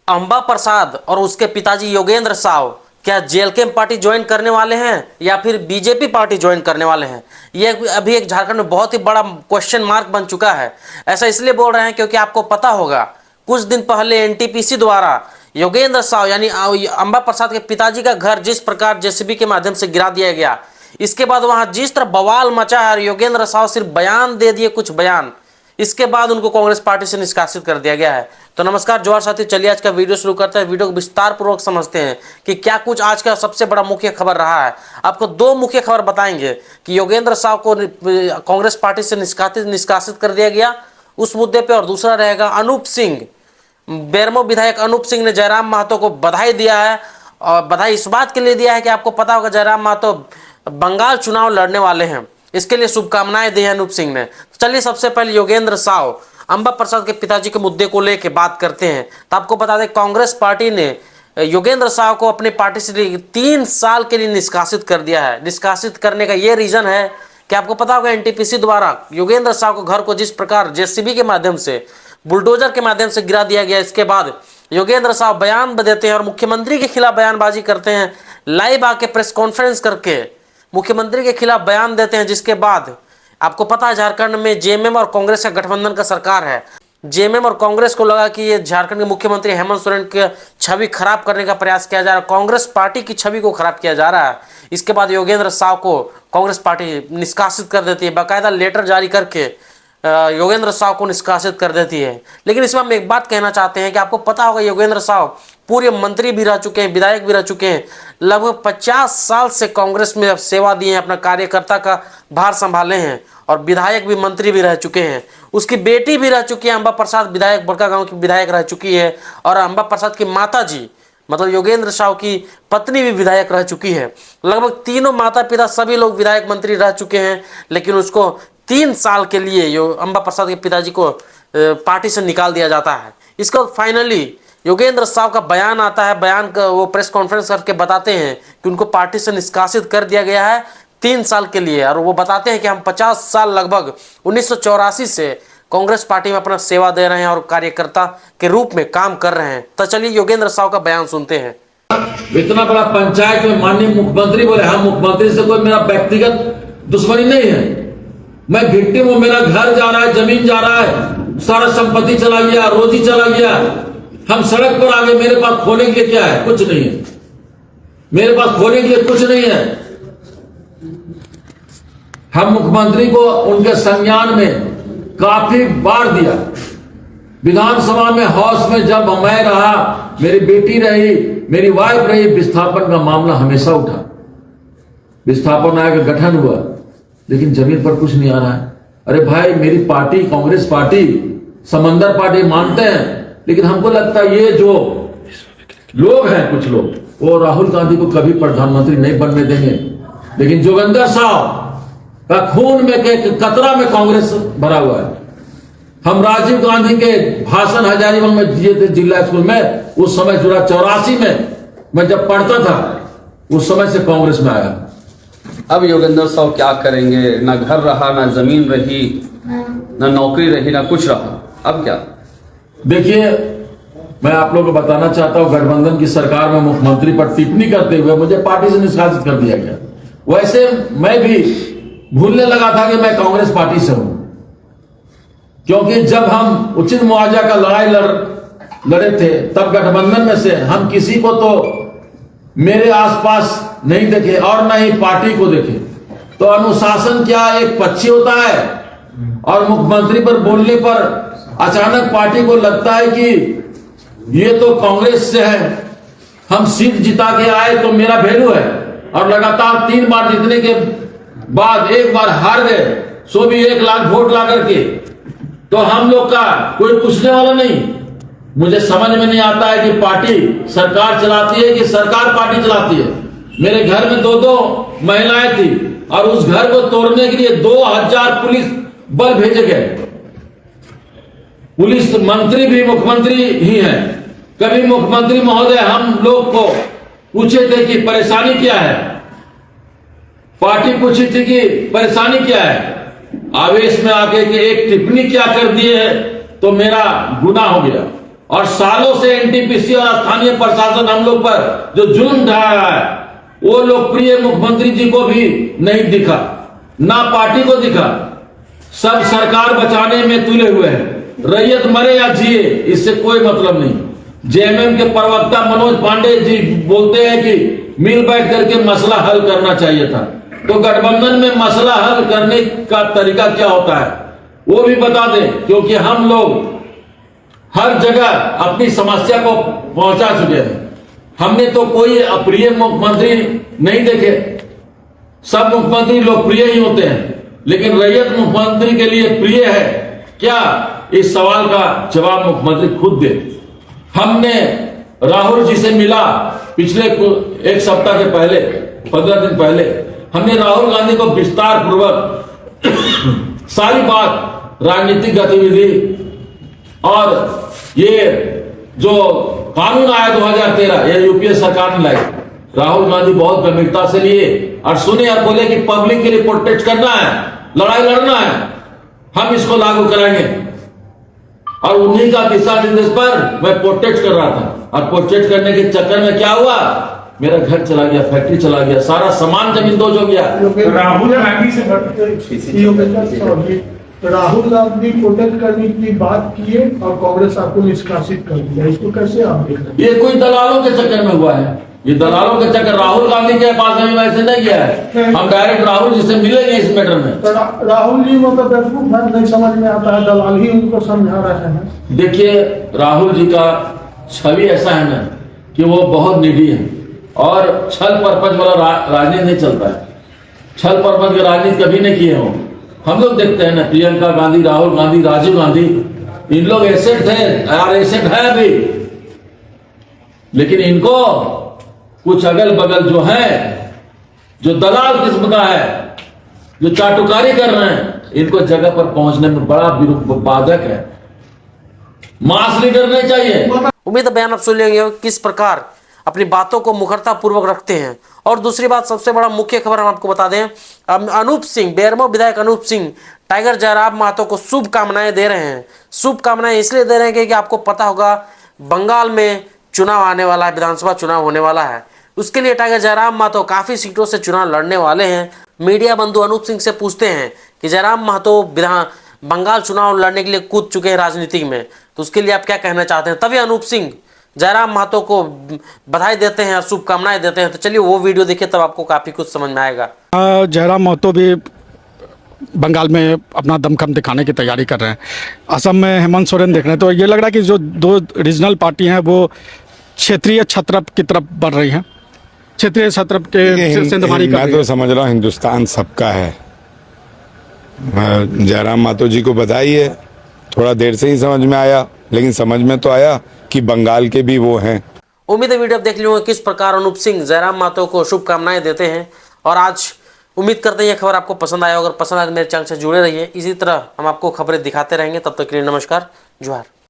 अंबा प्रसाद और उसके पिताजी योगेंद्र साव क्या जेएलके पार्टी ज्वाइन करने वाले हैं या फिर बीजेपी पार्टी ज्वाइन करने वाले हैं? ये अभी एक झारखंड में बहुत ही बड़ा क्वेश्चन मार्क बन चुका है। ऐसा इसलिए बोल रहे हैं क्योंकि आपको पता होगा कुछ दिन पहले एनटीपीसी द्वारा योगेंद्र साव यानी अंबा प्रसाद के पिताजी का घर जिस प्रकार जेसीबी के माध्यम से गिरा दिया गया, इसके बाद वहां जिस तरह बवाल मचा है और योगेंद्र साव सिर्फ बयान दे दिए, कुछ बयान, इसके बाद उनको कांग्रेस पार्टी से निष्कासित कर दिया गया है। तो नमस्कार जोहार साथी, चलिए आज का वीडियो शुरू करते हैं। वीडियो को विस्तार पूर्वक समझते हैं कि क्या कुछ आज का सबसे बड़ा मुख्य खबर रहा है। आपको दो मुख्य खबर बताएंगे कि योगेंद्र साव को कांग्रेस पार्टी से निष्कासित कर दिया गया उस मुद्दे पे, और दूसरा रहेगा अनूप सिंह, बेरमो विधायक अनूप सिंह ने जयराम महतो को बधाई दिया है, और बधाई इस बात के लिए दिया है कि आपको पता होगा जयराम महतो बंगाल चुनाव लड़ने वाले हैं, इसके लिए शुभकामनाएं दी है अनूप सिंह ने। चलिए सबसे पहले योगेंद्र साव अंबा प्रसाद के पिताजी के मुद्दे को लेकर बात करते हैं। तो आपको बता दें कांग्रेस पार्टी ने योगेंद्र साव को अपनी पार्टी से 3 साल के लिए निष्कासित कर दिया है। निष्कासित करने का ये रीजन है कि आपको पता होगा एनटीपीसी द्वारा योगेंद्र साव को घर को जिस प्रकार जेसीबी के माध्यम से, बुलडोजर के माध्यम से गिरा दिया गया, इसके बाद योगेंद्र साव बयान देते हैं और मुख्यमंत्री के खिलाफ बयानबाजी करते हैं, लाइव आके प्रेस कॉन्फ्रेंस करके मुख्यमंत्री के खिलाफ बयान देते हैं। जिसके बाद आपको पता है झारखंड में जेएमएम और कांग्रेस का गठबंधन का सरकार है। जेएमएम और कांग्रेस को लगा कि ये झारखंड के मुख्यमंत्री हेमंत सोरेन की छवि खराब करने का प्रयास किया जा रहा है, कांग्रेस पार्टी की छवि को खराब किया जा रहा है। इसके बाद योगेंद्र साव को कांग्रेस पार्टी निष्कासित कर देती है, बाकायदा लेटर जारी करके योगेंद्र साव को निष्कासित कर देती है। लेकिन इसमें हम एक बात कहना चाहते हैं कि आपको पता होगा योगेंद्र साव पूर्व मंत्री भी रह चुके हैं, विधायक भी रह चुके हैं, लगभग 50 साल से कांग्रेस में सेवा दिए हैं, अपना कार्यकर्ता का भार संभाले हैं और विधायक भी, मंत्री भी रह चुके हैं। उसकी बेटी भी रह चुकी है अंबा प्रसाद, विधायक, बड़का गांव की विधायक रह चुकी है, और अंबा प्रसाद की माता जी मतलब योगेंद्र साव की पत्नी भी विधायक रह चुकी है। लगभग तीनों माता पिता सभी लोग विधायक मंत्री रह चुके हैं, लेकिन उसको 3 साल के लिए अंबा प्रसाद के पिताजी को पार्टी से निकाल दिया जाता है। इसका फाइनली योगेंद्र साव का बयान आता है, बयान का वो प्रेस कॉन्फ्रेंस करके बताते हैं कि उनको पार्टी से निष्कासित कर दिया गया है 3 साल के लिए, और वो बताते हैं कि हम 50 साल लगभग 1984 से कांग्रेस पार्टी में अपना सेवा दे रहे हैं और कार्यकर्ता के रूप में काम कर रहे हैं। तो चलिए योगेंद्र साव का बयान सुनते हैं। इतना बड़ा पंचायत में माननीय मुख्यमंत्री बोले, हाँ मुख्यमंत्री से कोई मेरा व्यक्तिगत दुश्मनी नहीं है, मैं विक्टिम हूं, मेरा घर जा रहा है, जमीन जा रहा है, सारा संपत्ति चला गया, रोजी चला गया, हम सड़क पर आ गए, मेरे पास खोने के लिए क्या है? कुछ नहीं है, मेरे पास खोने के लिए कुछ नहीं है। हम मुख्यमंत्री को उनके संज्ञान में काफी बार दिया, विधानसभा में, हाउस में, जब मैं रहा, मेरी बेटी रही, मेरी वाइफ रही, विस्थापन का मामला हमेशा उठा, विस्थापन आयोग का गठन हुआ, लेकिन जमीन पर कुछ नहीं आ रहा है। अरे भाई, मेरी पार्टी कांग्रेस पार्टी समंदर पार्टी मानते हैं, लेकिन हमको लगता है ये जो लोग हैं, कुछ लोग, वो राहुल गांधी को कभी प्रधानमंत्री नहीं बनने देंगे। लेकिन जोगेंद्र साव का खून में के कतरा में कांग्रेस भरा हुआ है। हम राजीव गांधी के भाषण हजारीबाग में दिए थे जिला स्कूल में, उस समय 84 में मैं जब पढ़ता था, उस समय से कांग्रेस में आया। अब योगेंद्र साव क्या करेंगे? ना घर रहा, ना जमीन रही, ना नौकरी रही, ना कुछ रहा, अब क्या? देखिए, मैं आप लोगों को बताना चाहता हूं, गठबंधन की सरकार में मुख्यमंत्री पर टिप्पणी करते हुए मुझे पार्टी से निष्कासित कर दिया गया। वैसे मैं भी भूलने लगा था कि मैं कांग्रेस पार्टी से हूं, क्योंकि जब हम उचित मुआवजा का लड़ाई लड़े थे, तब गठबंधन में से हम किसी को तो मेरे आसपास नहीं देखे और न ही पार्टी को देखे। तो अनुशासन क्या एक पक्षी होता है, और मुख्यमंत्री पर बोलने पर अचानक पार्टी को लगता है कि ये तो कांग्रेस से है, हम सीट जिता के आए तो मेरा वैल्यू है, और लगातार 3 बार जीतने के बाद एक बार हार गए, सो भी 1 लाख वोट ला करके, तो हम लोग का कोई पूछने वाला नहीं। मुझे समझ में नहीं आता है कि पार्टी सरकार चलाती है कि सरकार पार्टी चलाती है। मेरे घर में 2 महिलाएं थी, और उस घर को तोड़ने के लिए 2000 पुलिस बल भेजे गए। पुलिस मंत्री भी मुख्यमंत्री ही हैं। कभी मुख्यमंत्री महोदय हम लोग को पूछे थे कि परेशानी क्या है, पार्टी पूछी थी कि परेशानी क्या है, आवेश में आके कि एक टिप्पणी क्या कर दी है तो मेरा गुनाह हो गया, और सालों से एनटीपीसी और स्थानीय प्रशासन हम लोग पर जो जुल्म ढा रहा है, वो लोकप्रिय मुख्यमंत्री जी को भी नहीं दिखा, ना पार्टी को दिखा। सब सरकार बचाने में तुले हुए हैं। रैयत मरे या जिए, इससे कोई मतलब नहीं। जेएमएम के प्रवक्ता मनोज पांडे जी बोलते हैं कि मिल बैठ करके मसला हल करना चाहिए था। तो गठबंधन में मसला हल करने का तरीका क्या होता है वो भी बता दें, क्योंकि हम लोग हर जगह अपनी समस्या को पहुंचा चुके हैं। हमने तो कोई अप्रिय मुख्यमंत्री नहीं देखे। सब मुख्यमंत्री लोकप्रिय ही होते हैं, लेकिन रैयत मुख्यमंत्री के लिए प्रिय है क्या? इस सवाल का जवाब मुख्यमंत्री खुद दे। हमने राहुल जी से मिला पिछले एक सप्ताह के पहले, 15 दिन पहले हमने राहुल गांधी को विस्तार पूर्वक सारी बात, राजनीतिक गतिविधि और ये जो कानून आया 2013, ये यूपीए सरकार ने लाई, राहुल गांधी बहुत गंभीरता से लिए और सुने और बोले कि पब्लिक के लिए प्रोटेक्ट करना है, लड़ाई लड़ना है, हम इसको लागू कराएंगे। और उन्हीं का दिशा निर्देश पर मैं प्रोटेक्ट कर रहा था, और प्रोटेक्ट करने के चक्कर में क्या हुआ, मेरा घर चला गया, फैक्ट्री चला गया, सारा सामान जमींदोज हो गया। राहुल गांधी से राहुल गांधी प्रोटेक्ट करने की बात किए और कांग्रेस आपको निष्कासित कर दिया, इसको कैसे आप देख रहे हैं? ये कोई दलालों के चक्कर में हुआ है, ये दलालों के चक्कर। राहुल गांधी के पास अभी मैसेज नहीं गया है, हम डायरेक्ट राहुल जी से मिलेंगे इस मैटर में। तो राहुल जी मतलब बेवकूफ है, नहीं समझ में आता है, दलाल ही उनको समझा रहे हैं। देखिए, राहुल जी का छवि ऐसा है ना कि वो बहुत निडी है और छल परपंच वाला राजनीति नहीं चलता है। छल परपंच की राजनीति कभी नहीं किए हो। हम लोग देखते हैं ना, प्रियंका गांधी, राहुल गांधी, राजीव गांधी, इन लोग एसेट थे यार, एसेट है अभी, लेकिन इनको कुछ अगल बगल जो है, जो दलाल किस्म का है, जो चाटुकारी कर रहे हैं, इनको जगह पर पहुंचने में बड़ा बाधक है। मास लीडर नहीं चाहिए। उम्मीद है बयान आप सुन लेंगे किस प्रकार अपनी बातों को मुखरता पूर्वक रखते हैं। और दूसरी बात, सबसे बड़ा मुख्य खबर हम आपको बता दें, अनूप सिंह, बेरमो विधायक अनूप सिंह टाइगर जयराम महतो को शुभकामनाएं दे रहे हैं। शुभकामनाएं इसलिए दे रहे हैं कि आपको पता होगा बंगाल में चुनाव आने वाला है, विधानसभा चुनाव होने वाला है। उसके लिए टाइगर जयराम महतो काफी सीटों से चुनाव लड़ने वाले हैं। मीडिया बंधु अनूप सिंह से पूछते हैं कि जयराम महतो बंगाल चुनाव लड़ने के लिए कूद चुके हैं राजनीति में, तो उसके लिए आप क्या कहना चाहते हैं? तभी अनूप सिंह जयराम महतो को बधाई देते हैं और शुभकामनाएं देते हैं। तो चलिए वो वीडियो देखिए, तब आपको काफी कुछ समझ में आएगा। जयराम महतो भी बंगाल में अपना दमखम दिखाने की तैयारी कर रहे हैं। असम में हेमंत सोरेन देख रहे हैं। तो ये लग रहा है कि जो दो रीजनल पार्टी हैं वो क्षेत्रीय छत्रप की तरफ बढ़ रही हैं। क्षेत्रीय छत्रप के सिंधमारी का मैं तो समझ रहा हूँ हिंदुस्तान सबका है। जयराम महतो जी को बधाई है। थोड़ा देर से ही समझ में आया, लेकिन समझ में तो आया कि बंगाल के भी वो हैं। उम्मीद है वीडियो आप देख लियो किस प्रकार अनूप सिंह जयराम महतो को शुभकामनाएं देते हैं। और आज उम्मीद करते हैं ये खबर आपको पसंद आया। अगर पसंद आए तो मेरे चैनल से जुड़े रहिए। इसी तरह हम आपको खबरें दिखाते रहेंगे। तब तक के लिए नमस्कार, जोहार।